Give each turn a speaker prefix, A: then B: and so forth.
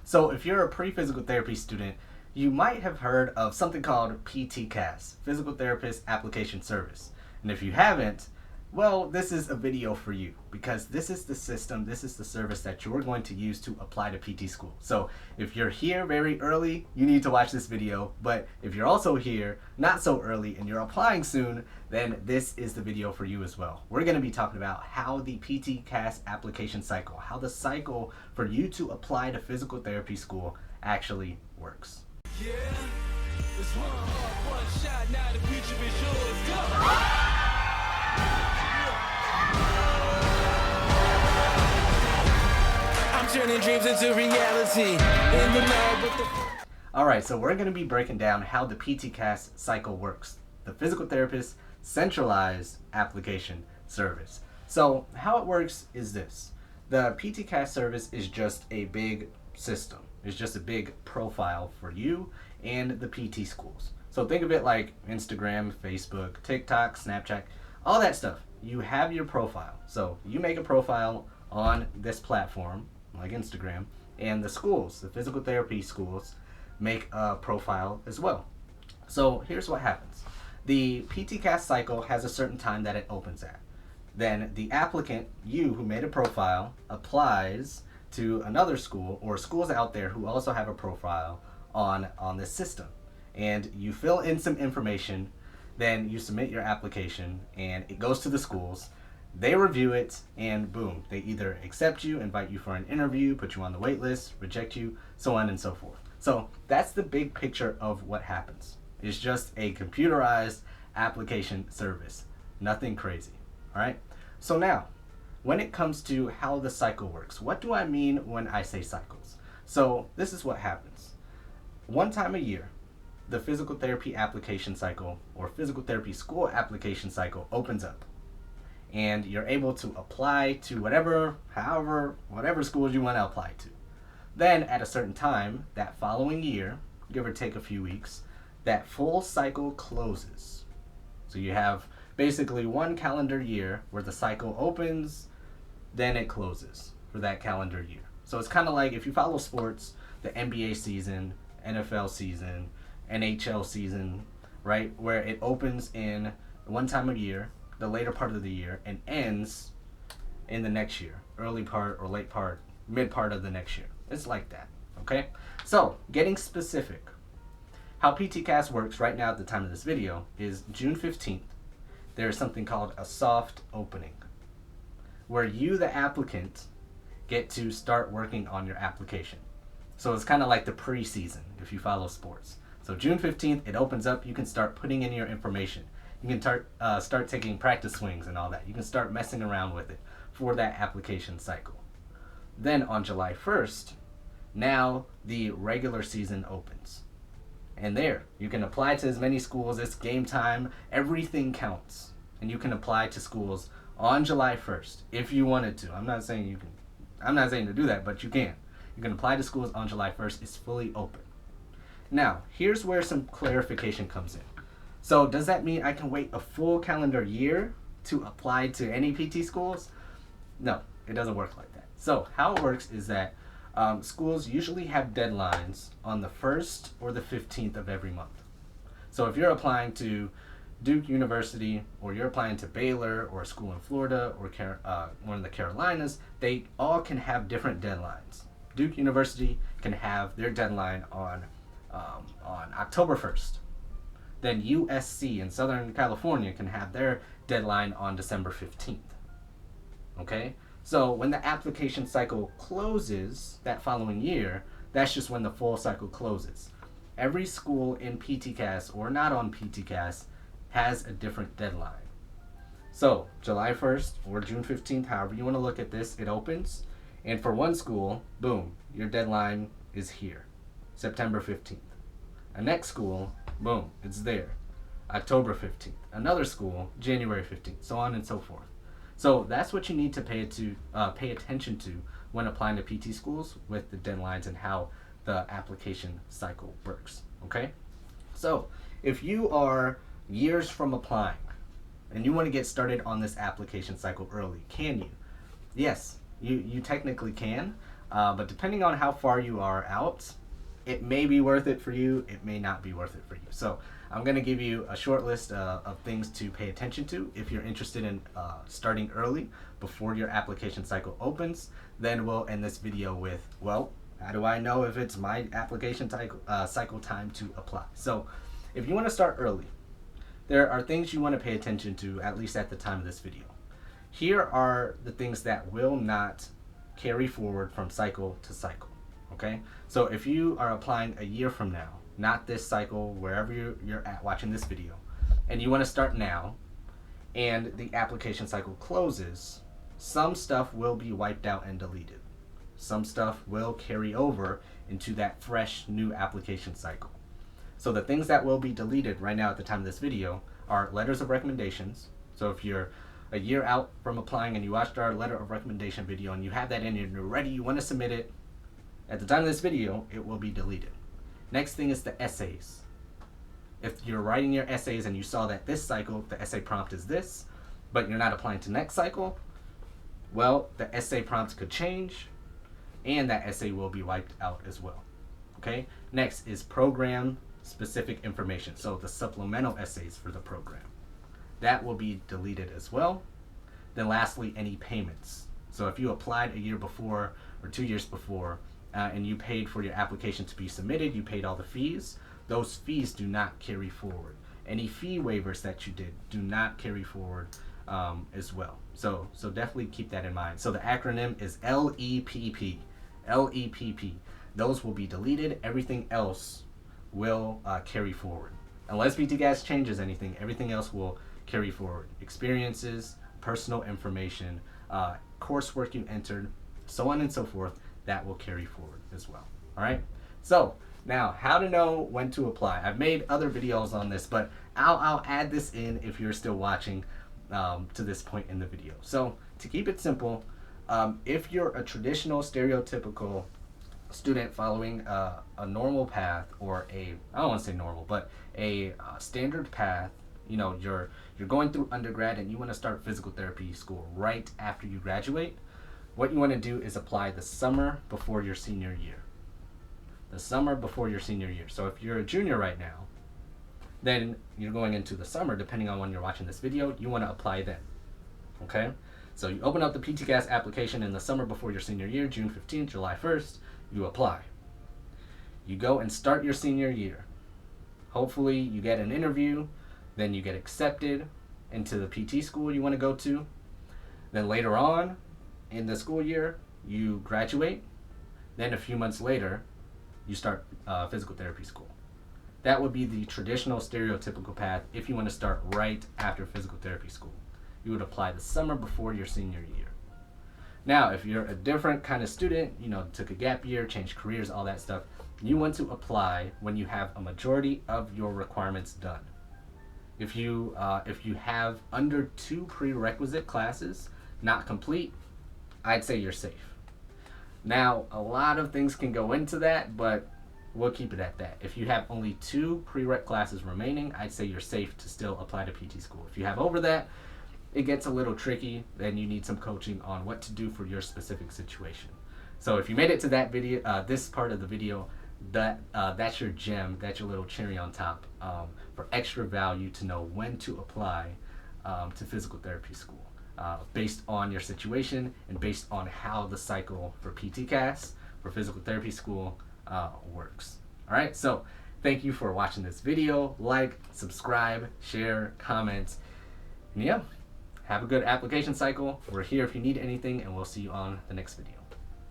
A: So if you're a pre-physical therapy student, you might have heard of something called PTCAS, Physical Therapist Application Service. And if you haven't, well, this is a video for you because this is the system, this is the service that you're going to use to apply to PT school. So if you're here very early, you need to watch this video. But if you're also here not so early and you're applying soon, then this is the video for you as well. We're going to be talking about how the PTCAS application cycle, how the cycle for you to apply to physical therapy school actually works.
B: Yeah, it's one shot, now the future is yours. I'm turning dreams into reality. In the lab with the...
A: Alright, so we're going to be breaking down how the PTCAS cycle works. The Physical Therapist Centralized Application Service. So how it works is this. The PTCAS service is just a big system. It's just a big profile for you and the PT schools. So think of it like Instagram, Facebook, TikTok, Snapchat, all that stuff. You have your profile. So you make a profile on this platform, like Instagram, and the schools, the physical therapy schools, make a profile as well. So here's what happens. The PTCAS cycle has a certain time that it opens at. Then the applicant, you who made a profile, applies to another school or schools out there who also have a profile on this system. And you fill in some information, then you submit your application and it goes to the schools. They review it and boom, they either accept you, invite you for an interview, put you on the wait list, reject you, so on and so forth. So that's the big picture of what happens. It's just a computerized application service. Nothing crazy. All right. So now, when it comes to how the cycle works, what do I mean when I say cycles? So this is what happens. One time a year, the physical therapy application cycle or physical therapy school application cycle opens up. And you're able to apply to whatever schools you want to apply to. Then at a certain time, that following year, give or take a few weeks, that full cycle closes. So you have basically one calendar year where the cycle opens, then it closes for that calendar year. So it's kind of like if you follow sports, the NBA season, NFL season, NHL season, right? Where it opens in one time of year, the later part of the year, and ends in the next year, early part or late part, mid part of the next year. It's like that, okay? So getting specific, how PTCAS works right now at the time of this video is June 15th. There's something called a soft opening, where you, the applicant, get to start working on your application. So it's kind of like the preseason if you follow sports. So June 15th, it opens up. You can start putting in your information. You can start taking practice swings and all that. You can start messing around with it for that application cycle. Then on July 1st, now the regular season opens. And there, you can apply to as many schools. It's game time. Everything counts. And you can apply to schools on July 1st if you wanted to. I'm not saying you can. I'm not saying to do that, but you can. You can apply to schools on July 1st. It's fully open. Now, here's where some clarification comes in. So does that mean I can wait a full calendar year to apply to any PT schools? No, it doesn't work like that. So how it works is that schools usually have deadlines on the 1st or the 15th of every month. So if you're applying to Duke University or you're applying to Baylor or a school in Florida or one of the Carolinas, they all can have different deadlines. Duke University can have their deadline on October 1st. Then USC in Southern California can have their deadline on December 15th. Okay? So when the application cycle closes that following year, that's just when the full cycle closes. Every school in PTCAS or not on PTCAS has a different deadline. So July 1st or June 15th, however you want to look at this, it opens. And for one school, boom, your deadline is here, September 15th. A next school, boom, it's there, October 15th. Another school, January 15th, so on and so forth. So that's what you need to pay attention to when applying to PT schools with the deadlines and how the application cycle works, okay? So if you are years from applying and you want to get started on this application cycle early, can you? Yes, you technically can. But depending on how far you are out, it may be worth it for you, it may not be worth it for you. So I'm going to give you a short list of things to pay attention to if you're interested in starting early before your application cycle opens. Then we'll end this video with, well, how do I know if it's my application cycle time to apply? So if you want to start early, there are things you want to pay attention to, at least at the time of this video. Here are the things that will not carry forward from cycle to cycle. Okay, so if you are applying a year from now, not this cycle, wherever you're at watching this video, and you want to start now, and the application cycle closes, some stuff will be wiped out and deleted. Some stuff will carry over into that fresh new application cycle. So the things that will be deleted right now at the time of this video are letters of recommendations. So if you're a year out from applying and you watched our letter of recommendation video and you have that in and you're ready, you want to submit it, at the time of this video, it will be deleted. Next thing is the essays. If you're writing your essays and you saw that this cycle, the essay prompt is this, but you're not applying to next cycle, well, the essay prompt could change and that essay will be wiped out as well. Okay? Next is program specific information. So the supplemental essays for the program. That will be deleted as well. Then lastly, any payments. So if you applied a year before or 2 years before, and you paid for your application to be submitted, you paid all the fees, those fees do not carry forward. Any fee waivers that you did do not carry forward as well. So definitely keep that in mind. So the acronym is LEPP. LEPP. Those will be deleted. Everything else will carry forward. Unless PTCAS changes anything, everything else will carry forward. Experiences, personal information, coursework you entered, so on and so forth, that will carry forward as well. All right. So now, how to know when to apply. I've made other videos on this, but I'll add this in if you're still watching to this point in the video. So to keep it simple, if you're a traditional stereotypical student following a normal path, or I don't want to say normal, but a standard path, you know, you're going through undergrad and you want to start physical therapy school right after you graduate, what you want to do is apply the summer before your senior year. The summer before your senior year. So if you're a junior right now, then you're going into the summer, depending on when you're watching this video, you want to apply then. Okay? So you open up the PTCAS application in the summer before your senior year, June 15th, July 1st, you apply. You go and start your senior year. Hopefully you get an interview, then you get accepted into the PT school you want to go to. Then later on in the school year, you graduate. Then a few months later, you start physical therapy school. That would be the traditional stereotypical path if you want to start right after physical therapy school. You would apply the summer before your senior year. Now, if you're a different kind of student, you know, took a gap year, changed careers, all that stuff, you want to apply when you have a majority of your requirements done. If you have under 2 prerequisite classes not complete, I'd say you're safe. Now, a lot of things can go into that, but we'll keep it at that. If you have only 2 prereq classes remaining, I'd say you're safe to still apply to PT school. If you have over that, it gets a little tricky, then you need some coaching on what to do for your specific situation. So if you made it to that video, this part of the video, that's your gem, that's your little cherry on top for extra value to know when to apply to physical therapy school. Based on your situation and based on how the cycle for PTCAS, for physical therapy school, works. All right, so thank you for watching this video. Like, subscribe, share, comment, and yeah, have a good application cycle. We're here if you need anything, and we'll see you on the next video.